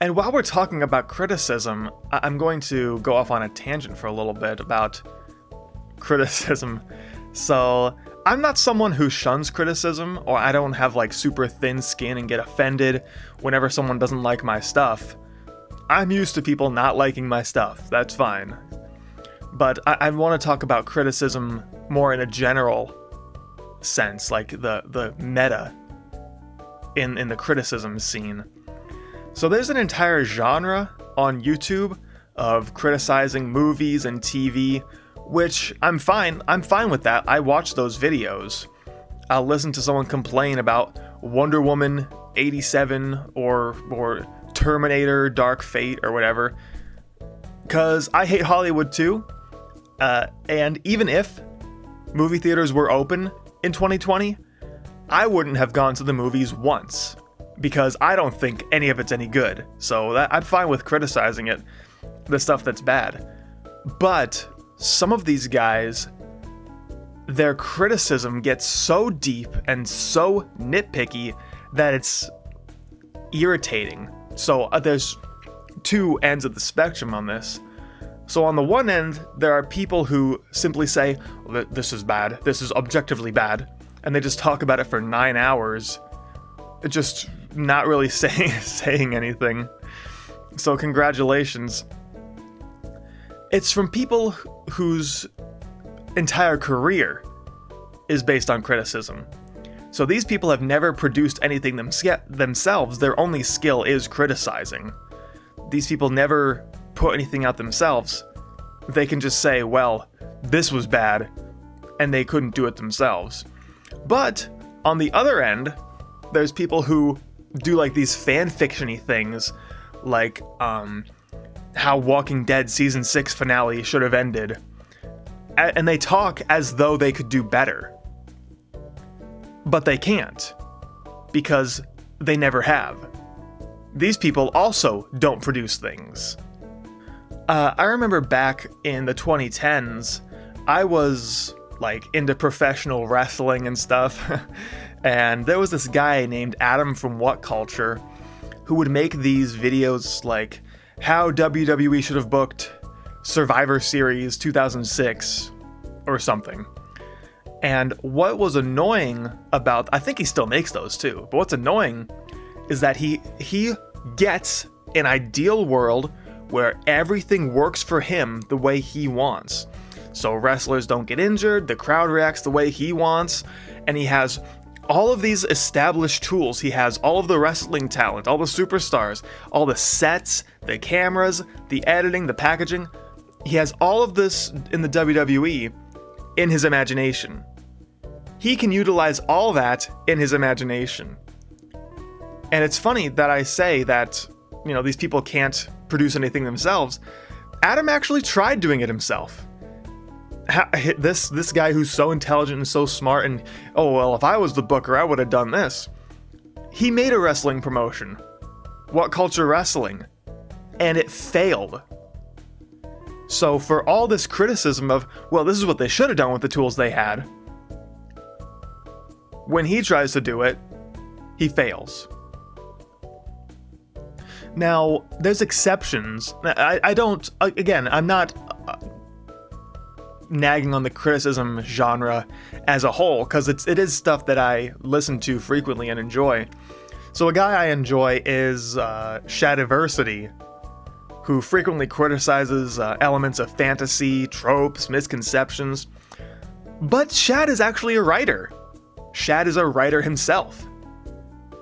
And while we're talking about criticism, I'm going to go off on a tangent for a little bit about criticism. So, I'm not someone who shuns criticism, or I don't have like super thin skin and get offended whenever someone doesn't like my stuff. I'm used to people not liking my stuff, that's fine. But I want to talk about criticism more in a general sense, like the meta in the criticism scene. So there's an entire genre on YouTube of criticizing movies and TV, which I'm fine with that. I watch those videos. I'll listen to someone complain about Wonder Woman 87 or Terminator Dark Fate or whatever, because I hate Hollywood too. And even if movie theaters were open in 2020, I wouldn't have gone to the movies once, because I don't think any of it's any good. So I'm fine with criticizing it, the stuff that's bad. But some of these guys, their criticism gets so deep and so nitpicky that it's irritating. So there's two ends of the spectrum on this. So on the one end, there are people who simply say, this is bad, this is objectively bad, and they just talk about it for 9 hours, just not really saying anything. So congratulations. It's from people whose entire career is based on criticism. So these people have never produced anything themselves, their only skill is criticizing. These people never put anything out themselves. They can just say, well, this was bad, and they couldn't do it themselves. But on the other end, there's people who do like these fan-fiction-y things, like how Walking Dead season 6 finale should have ended, and they talk as though they could do better. But they can't, because they never have. These people also don't produce things. I remember back in the 2010s, I was like into professional wrestling and stuff, and there was this guy named Adam from What Culture who would make these videos like how WWE should have booked Survivor Series 2006 or something. And what was annoying about, I think he still makes those too, but what's annoying is that he gets an ideal world where everything works for him the way he wants. So wrestlers don't get injured, the crowd reacts the way he wants, and he has all of these established tools. He has all of the wrestling talent, all the superstars, all the sets, the cameras, the editing, the packaging. He has all of this in the WWE in his imagination. He can utilize all that in his imagination. And it's funny that I say that, these people can't produce anything themselves. Adam actually tried doing it himself. This guy who's so intelligent and so smart, and if I was the booker, I would have done this. He made a wrestling promotion, What Culture Wrestling, and it failed. So for all this criticism of, this is what they should have done with the tools they had, when he tries to do it, he fails. Now, there's exceptions. I don't, again, I'm not nagging on the criticism genre as a whole, because it is stuff that I listen to frequently and enjoy. So a guy I enjoy is Shadiversity, who frequently criticizes elements of fantasy, tropes, misconceptions. But Shad is actually a writer. Shad is a writer himself.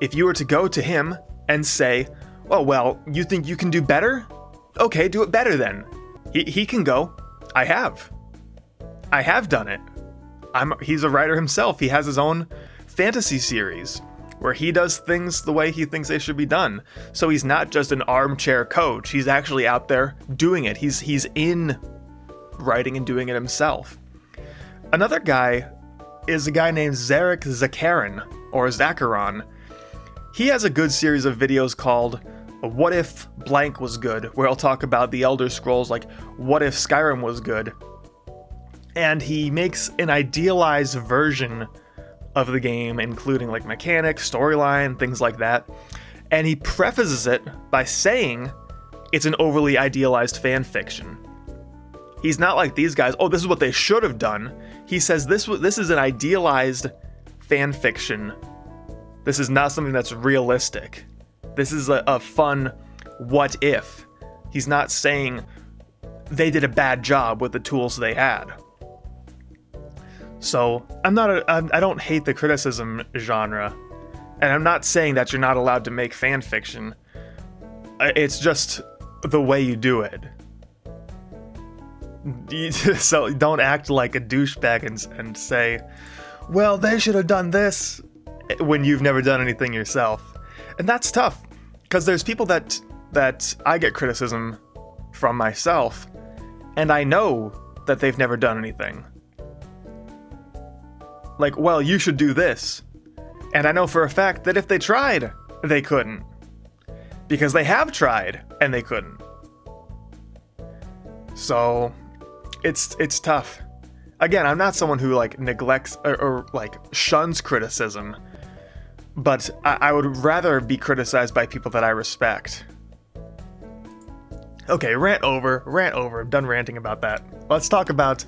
If you were to go to him and say, you think you can do better? Okay, do it better then. He can go, I have done it. He's a writer himself. He has his own fantasy series where he does things the way he thinks they should be done. So he's not just an armchair coach. He's actually out there doing it. He's in writing and doing it himself. Another guy is a guy named Zarek Zakarin, or Zakaron. He has a good series of videos called What If Blank Was Good, where he'll talk about the Elder Scrolls, like what if Skyrim was good. And he makes an idealized version of the game, including like mechanics, storyline, things like that. And he prefaces it by saying it's an overly idealized fan fiction. He's not like these guys, oh, this is what they should have done. He says this is an idealized fan fiction. This is not something that's realistic. This is a fun what if. He's not saying they did a bad job with the tools they had. So I don't hate the criticism genre, and I'm not saying that you're not allowed to make fan fiction. It's just the way you do it. So don't act like a douchebag and say, well, they should have done this, when you've never done anything yourself. And that's tough, because there's people that I get criticism from myself, and I know that they've never done anything. Like, well, you should do this. And I know for a fact that if they tried, they couldn't. Because they have tried, and they couldn't. So, it's tough. Again, I'm not someone who, like, neglects or like, shuns criticism. But I would rather be criticized by people that I respect. Okay, rant over. I'm done ranting about that. Let's talk about